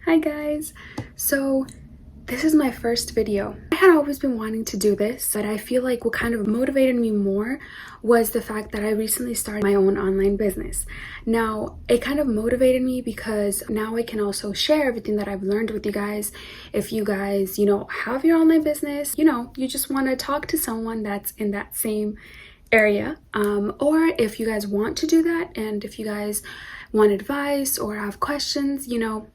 Hi guys! So this is my first video. I had always been wanting to do this, but I feel like what kind of motivated me more was the fact that I recently started my own online business. Now, it kind of motivated me because now I can also share everything that I've learned with you guys. If you guys, have your online business, you just want to talk to someone that's in that same area, or if you guys want to do that, and if you guys want advice or have questions,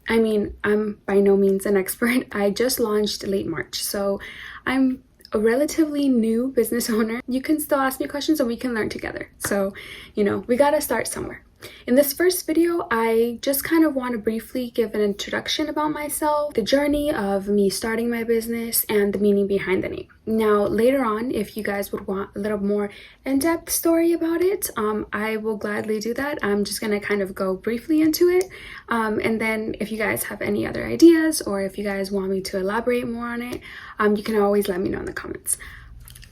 I'm by no means an expert. I just launched late March, so I'm a relatively new business owner. You can still ask me questions and we can learn together. So, we gotta start somewhere. In this first video, I just kind of want to briefly give an introduction about myself, the journey of me starting my business, and the meaning behind the name. Now, later on, if you guys would want a little more in-depth story about it, I will gladly do that. I'm just going to kind of go briefly into it. And then if you guys have any other ideas or if you guys want me to elaborate more on it, you can always let me know in the comments.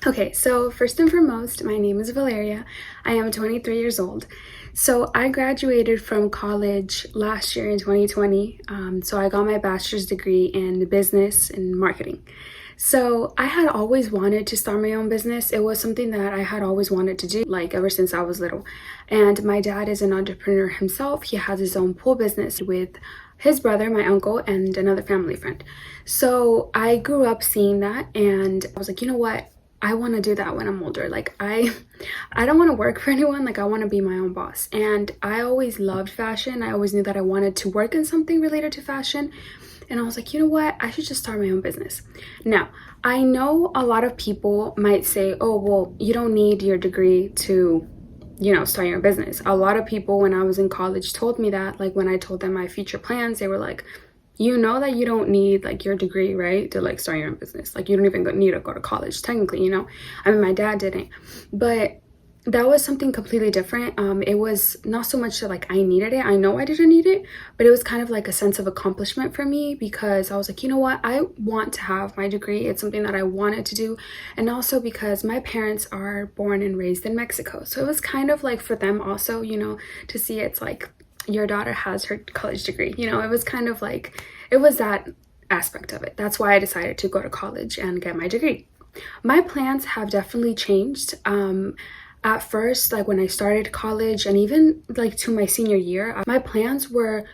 Okay, so first and foremost, my name is Valeria. I am 23 years old. So I graduated from college last year in 2020. So I got my bachelor's degree in business and marketing. So I had always wanted to start my own business. It was something that I had always wanted to do, like ever since I was little. And my dad is an entrepreneur himself. He has his own pool business with his brother, my uncle, and another family friend. So I grew up seeing that and I was like, you know what? I want to do that when I'm older. Like I don't want to work for anyone. Like I want to be my own boss. And I always loved fashion. I always knew that I wanted to work in something related to fashion. And I was like, you know what? I should just start my own business. Now, I know a lot of people might say, oh, well, you don't need your degree to, start your own business. A lot of people when I was in college told me that, like when I told them my future plans, they were like, you know that you don't need like your degree, right, to like start your own business. Like you don't even need to go to college technically, I mean, my dad didn't, but that was something completely different. It was not so much that like I needed it. I know I didn't need it, but it was kind of like a sense of accomplishment for me because I was like, you know what, I want to have my degree. It's something that I wanted to do. And also because my parents are born and raised in Mexico, so it was kind of like for them also, to see it's like your daughter has her college degree. It was kind of like, it was that aspect of it. That's why I decided to go to college and get my degree. My plans have definitely changed. At first, like when I started college and even like to my senior year, my plans were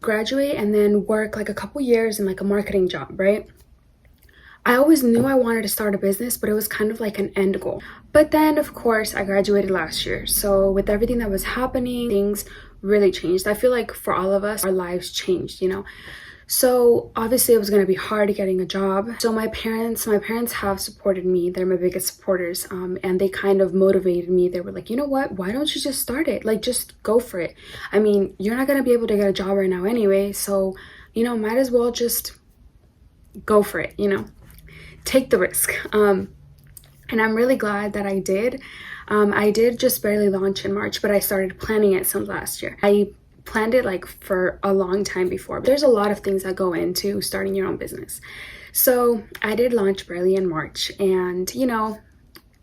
graduate and then work like a couple years in like a marketing job, right? I always knew I wanted to start a business, but it was kind of like an end goal. But then, of course, I graduated last year. So with everything that was happening, things really changed. I feel like for all of us, our lives changed, So obviously it was going to be hard getting a job. So my parents have supported me. They're my biggest supporters. And they kind of motivated me. They were like, you know what? Why don't you just start it? Like, just go for it. I mean, you're not going to be able to get a job right now anyway. So, might as well just go for it, take the risk. And I'm really glad that I did. I did just barely launch in March, but I started planning it since last year. I planned it like for a long time before. There's a lot of things that go into starting your own business. So I did launch barely in March, and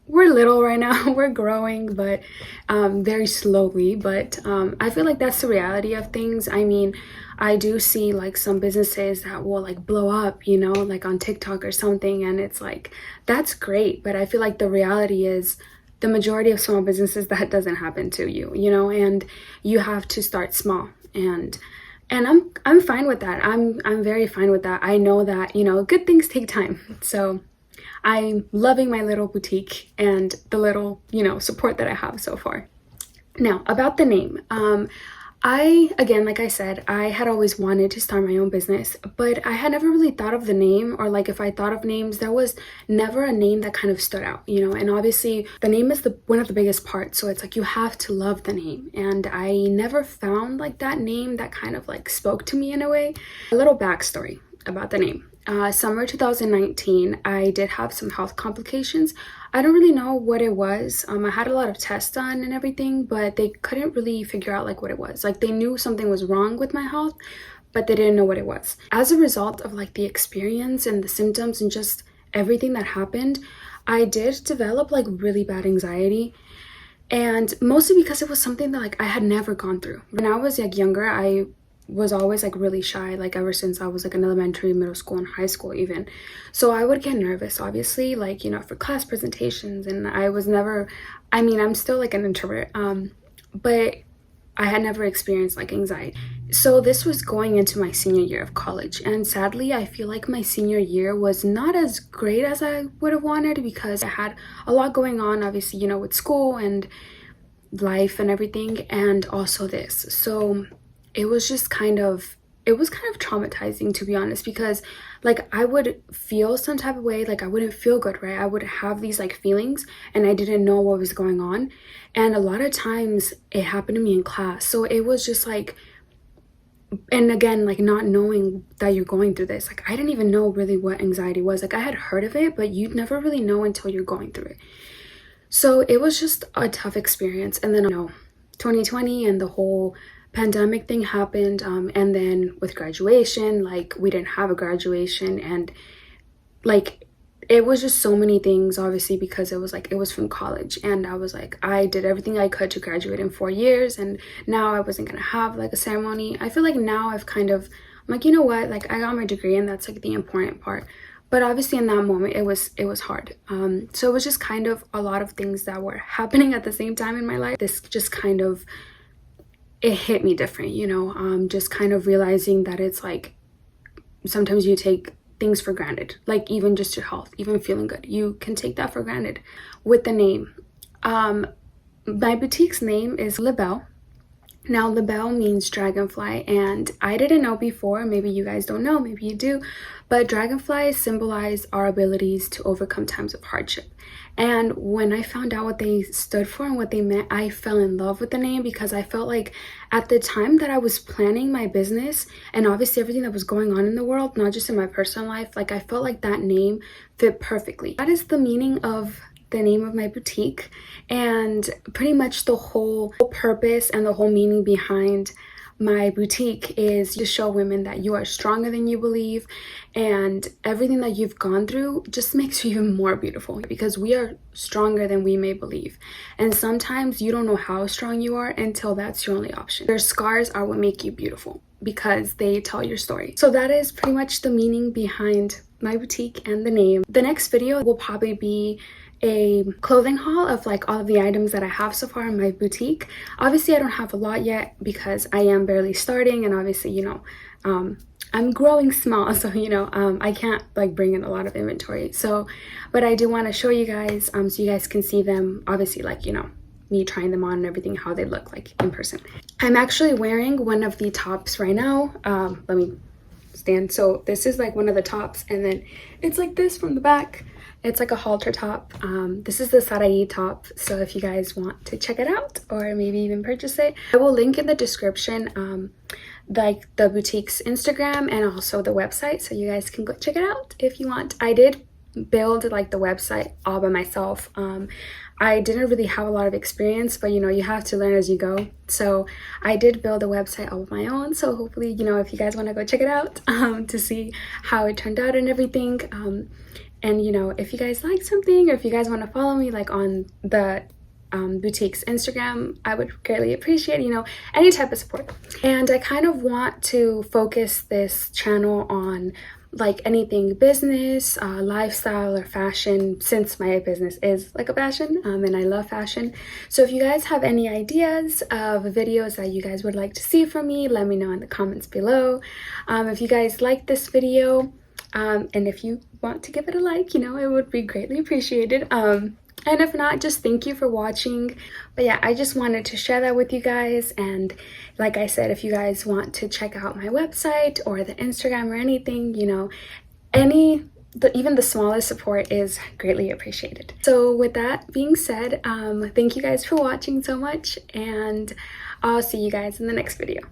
we're little right now. We're growing, but very slowly. But I feel like that's the reality of things. I mean, I do see like some businesses that will like blow up, like on TikTok or something. And it's like, that's great. But I feel like the reality is the majority of small businesses, that doesn't happen to you, and you have to start small. And I'm fine with that. I'm very fine with that. I know that, good things take time. So I'm loving my little boutique and the little, support that I have so far. Now, about the name. Again, like I said, I had always wanted to start my own business, but I had never really thought of the name, or like if I thought of names, there was never a name that kind of stood out, and obviously the name is one of the biggest parts. So it's like, you have to love the name. And I never found like that name that kind of like spoke to me in a way. A little backstory about the name. Summer 2019, I did have some health complications. I don't really know what it was. I had a lot of tests done and everything, but they couldn't really figure out like what it was. Like they knew something was wrong with my health, but they didn't know what it was. As a result of like the experience and the symptoms and just everything that happened, I did develop like really bad anxiety. And mostly because it was something that like I had never gone through. When I was like younger, I was always like really shy, like ever since I was like in elementary, middle school, and high school even. So I would get nervous, obviously, like, you know, for class presentations. And I was never, I mean, I'm still like an introvert, but I had never experienced like anxiety. So this was going into my senior year of college, and sadly I feel like my senior year was not as great as I would have wanted, because I had a lot going on, obviously, you know, with school and life and everything, and also this. So it was just kind of, it was kind of traumatizing, to be honest, because like I would feel some type of way, like I wouldn't feel good, right? I would have these like feelings and I didn't know what was going on. And a lot of times it happened to me in class. So it was just like, and again, like not knowing that you're going through this, like I didn't even know really what anxiety was. Like I had heard of it, but you'd never really know until you're going through it. So it was just a tough experience. And then, you know, 2020 and the whole pandemic thing happened, and then with graduation, like we didn't have a graduation, and like it was just so many things, obviously, because it was like, it was from college, and I was like, I did everything I could to graduate in 4 years, and now I wasn't gonna have like a ceremony. I feel like now I've kind of, I'm like, you know what, like I got my degree and that's like the important part. But obviously in that moment it was hard. So it was just kind of a lot of things that were happening at the same time in my life. This just kind of, it hit me different, you know, just kind of realizing that it's like sometimes you take things for granted, like even just your health, even feeling good, you can take that for granted. With the name, my boutique's name is Le Belle. Now, Le Belle means dragonfly, and I didn't know before, maybe you guys don't know, maybe you do, but dragonflies symbolize our abilities to overcome times of hardship. And when I found out what they stood for and what they meant, I fell in love with the name, because I felt like at the time that I was planning my business and obviously everything that was going on in the world, not just in my personal life, like I felt like that name fit perfectly. That is the meaning of the name of my boutique, and pretty much the whole purpose and the whole meaning behind my boutique is to show women that you are stronger than you believe, and everything that you've gone through just makes you even more beautiful, because we are stronger than we may believe. And sometimes you don't know how strong you are until that's your only option. Your scars are what make you beautiful, because they tell your story. So that is pretty much the meaning behind my boutique and the name. The next video will probably be a clothing haul of like all of the items that I have so far in my boutique. Obviously I don't have a lot yet because I am barely starting, and obviously, you know, I'm growing small, so you know, I can't like bring in a lot of inventory. So but I do want to show you guys, so you guys can see them, obviously, like, you know, me trying them on and everything, how they look like in person. I'm actually wearing one of the tops right now. Let me stand. So this is like one of the tops, and then it's like this from the back. It's like a halter top. This is the Sarai top, so if you guys want to check it out or maybe even purchase it, I will link in the description like the boutique's Instagram and also the website, so you guys can go check it out if you want. I did build like the website all by myself. I didn't really have a lot of experience, but you know, you have to learn as you go. So I did build a website all of my own, so hopefully, you know, if you guys want to go check it out to see how it turned out and everything. And you know, if you guys like something, or if you guys want to follow me like on the boutique's Instagram, I would greatly appreciate, you know, any type of support. And I kind of want to focus this channel on like anything business, lifestyle, or fashion, since my business is like a fashion, and I love fashion. So if you guys have any ideas of videos that you guys would like to see from me, let me know in the comments below. If you guys like this video, and if you want to give it a like, you know, it would be greatly appreciated. And if not, just thank you for watching. But yeah, I just wanted to share that with you guys. And like I said, if you guys want to check out my website or the Instagram or anything, you know, even the smallest support is greatly appreciated. So with that being said, thank you guys for watching so much, and I'll see you guys in the next video.